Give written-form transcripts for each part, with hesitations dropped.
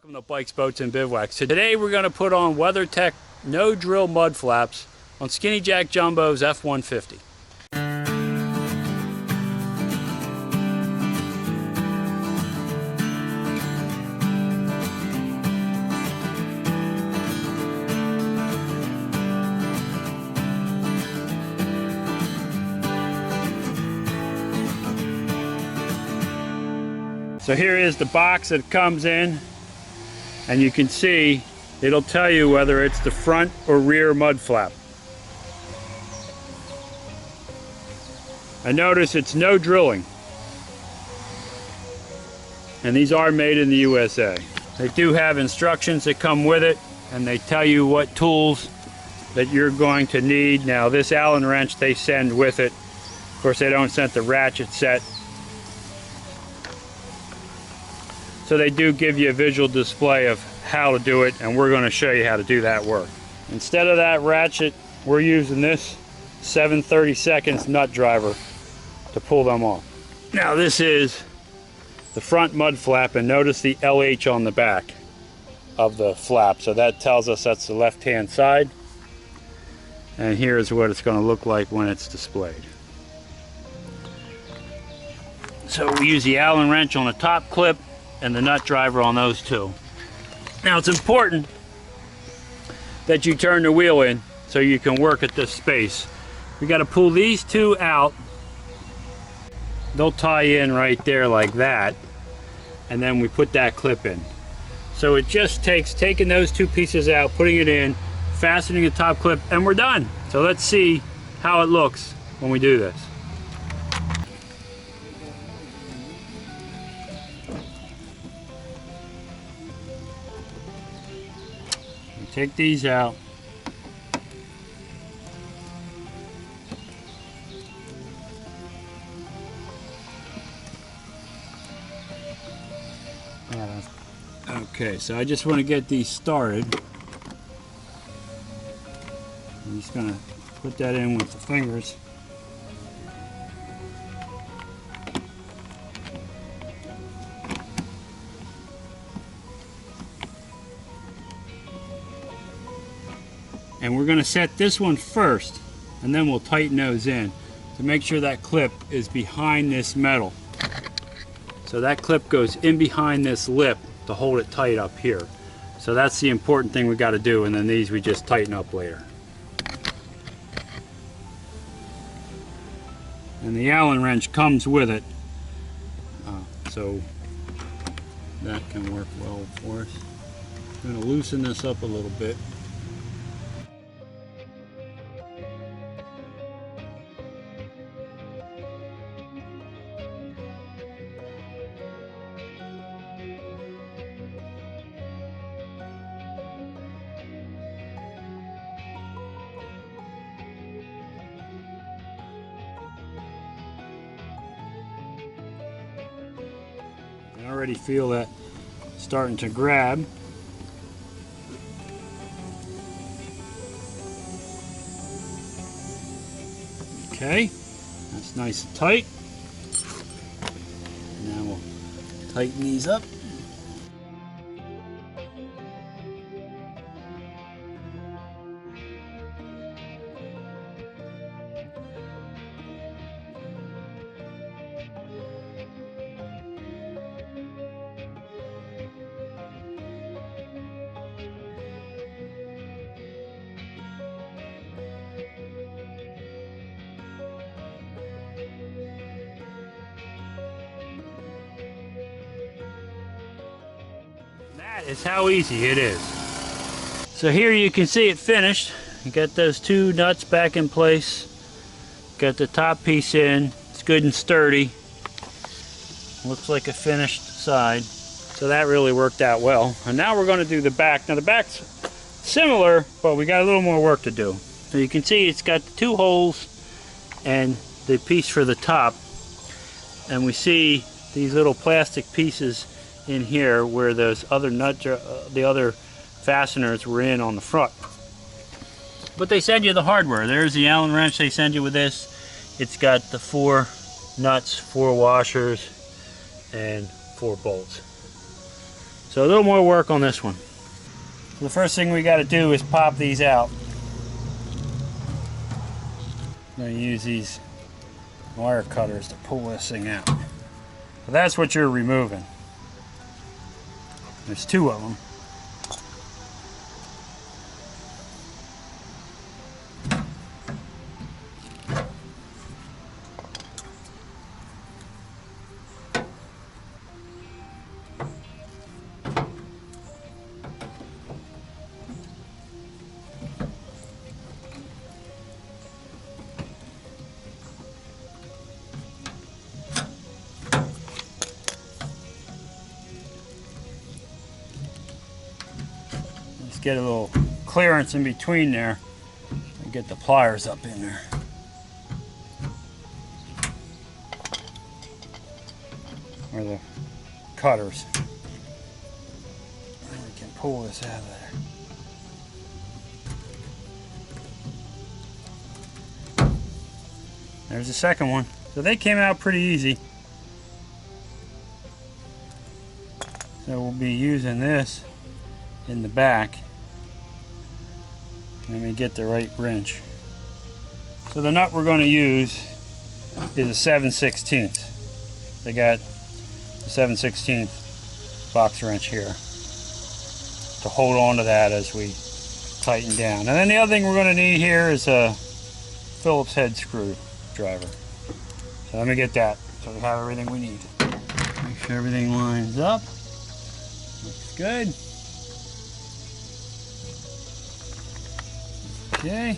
Welcome to Bikes, Boats, and Bivouacs. So today we're going to put on WeatherTech No-Drill Mud Flaps on Skinny Jack Jumbo's F-150. So here is the box that it comes in, and you can see it'll tell you whether it's the front or rear mud flap. I notice it's no drilling, and these are made in the USA. They do have instructions that come with it, and they tell you what tools that you're going to need. Now this Allen wrench they send with it. Of course they don't send the ratchet set. So they do give you a visual display of how to do it, and we're going to show you how to do that work. Instead of that ratchet, we're using this 7/32 nut driver to pull them off. Now this is the front mud flap, and notice the LH on the back of the flap. So that tells us that's the left-hand side. And here's what it's going to look like when it's displayed. So we use the Allen wrench on the top clip and the nut driver on those two. Now it's important that you turn the wheel in so you can work at this space. We got to pull these two out. They'll tie in right there like that, and then we put that clip in. So it just takes taking those two pieces out, putting it in, fastening the top clip, and we're done. So let's see how it looks when we do this. Take these out. Okay, so I just want to get these started. I'm just going to put that in with the fingers. And we're going to set this one first, and then we'll tighten those in to make sure that clip is behind this metal. So that clip goes in behind this lip to hold it tight up here. So that's the important thing we got to do, and then these we just tighten up later. And the Allen wrench comes with it, so that can work well for us. I'm going to loosen this up a little bit. I already feel that starting to grab. Okay, that's nice and tight. Now we'll tighten these up. That is how easy it is. So here you can see it finished. You got those two nuts back in place. Got the top piece in. It's good and sturdy. Looks like a finished side. So that really worked out well. And now we're going to do the back. Now the back's similar, but we got a little more work to do. So you can see it's got the two holes and the piece for the top. And we see these little plastic pieces in here where those other the other fasteners were in on the front. But they send you the hardware. There's the Allen wrench they send you with this. It's got the 4 nuts, 4 washers, and 4 bolts. So a little more work on this one. So the first thing we got to do is pop these out. I'm going to use these wire cutters to pull this thing out. So that's what you're removing. There's two of them. Get a little clearance in between there and get the pliers up in there. Or the cutters. And we can pull this out of there. There's the second one. So they came out pretty easy. So we'll be using this in the back. Let me get the right wrench. So the nut we're going to use is a 7/16. They got the 7/16 box wrench here to hold on to that as we tighten down. And then the other thing we're going to need here is a Phillips head screwdriver. So let me get that so we have everything we need. Make sure everything lines up. Looks good. Okay.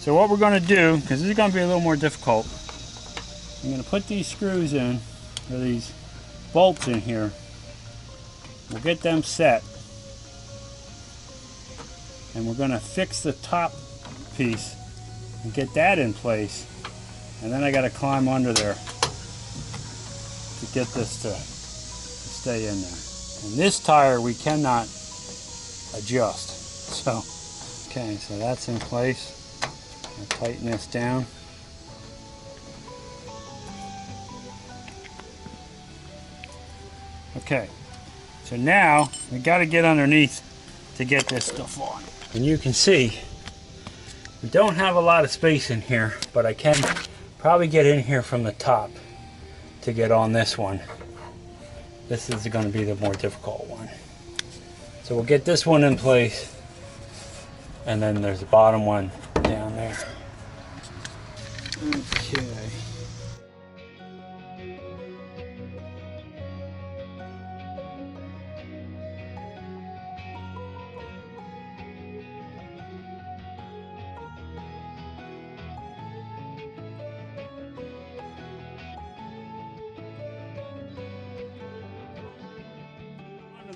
So what we're going to do, because this is going to be a little more difficult, I'm going to put these screws in, or these bolts in here. We'll get them set. And we're going to fix the top piece and get that in place. And then I got to climb under there to get this to stay in there. And this tire we cannot adjust. So, okay, so that's in place. I'll tighten this down. Okay, so now we got to get underneath to get this stuff on. And you can see we don't have a lot of space in here, but I can probably get in here from the top to get on this one. This is going to be the more difficult one. So we'll get this one in place, and then there's the bottom one down there. Okay.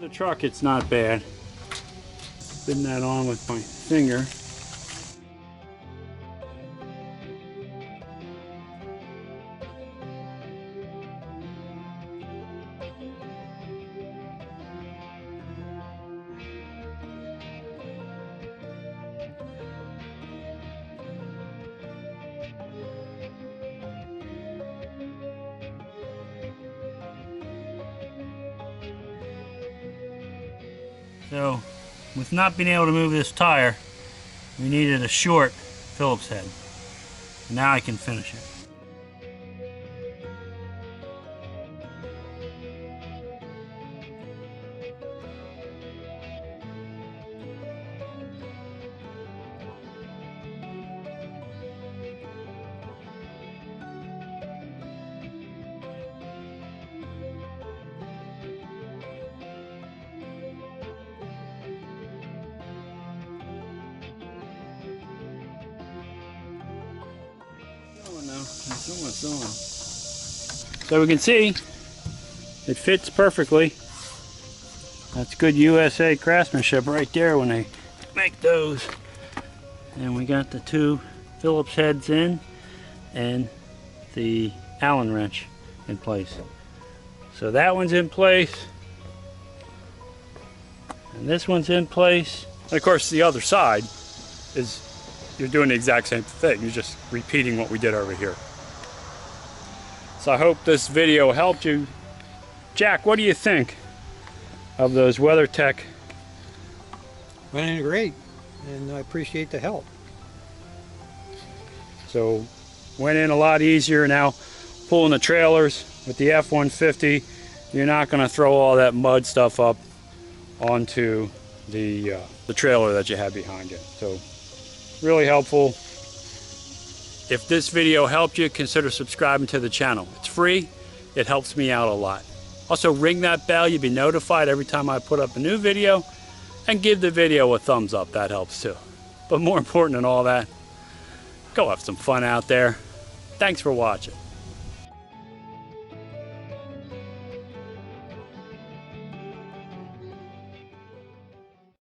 The truck, it's not bad. Spin that on with my finger. So, with not being able to move this tire, we needed a short Phillips head. Now I can finish it. It's almost on. So we can see it fits perfectly. That's good USA craftsmanship right there when they make those. And we got the two Phillips heads in and the Allen wrench in place. So that one's in place. And this one's in place. And of course the other side is you're doing the exact same thing. You're just repeating what we did over here. So I hope this video helped you. Jack, what do you think of those WeatherTech? Went in great, and I appreciate the help. So went in a lot easier. Now pulling the trailers with the F-150, you're not going to throw all that mud stuff up onto the trailer that you have behind you. So really helpful. If this video helped you, consider subscribing to the channel. It's free. It helps me out a lot. Also ring that bell. You'll be notified every time I put up a new video, and give the video a thumbs up. That helps too. But more important than all that, go have some fun out there. Thanks for watching.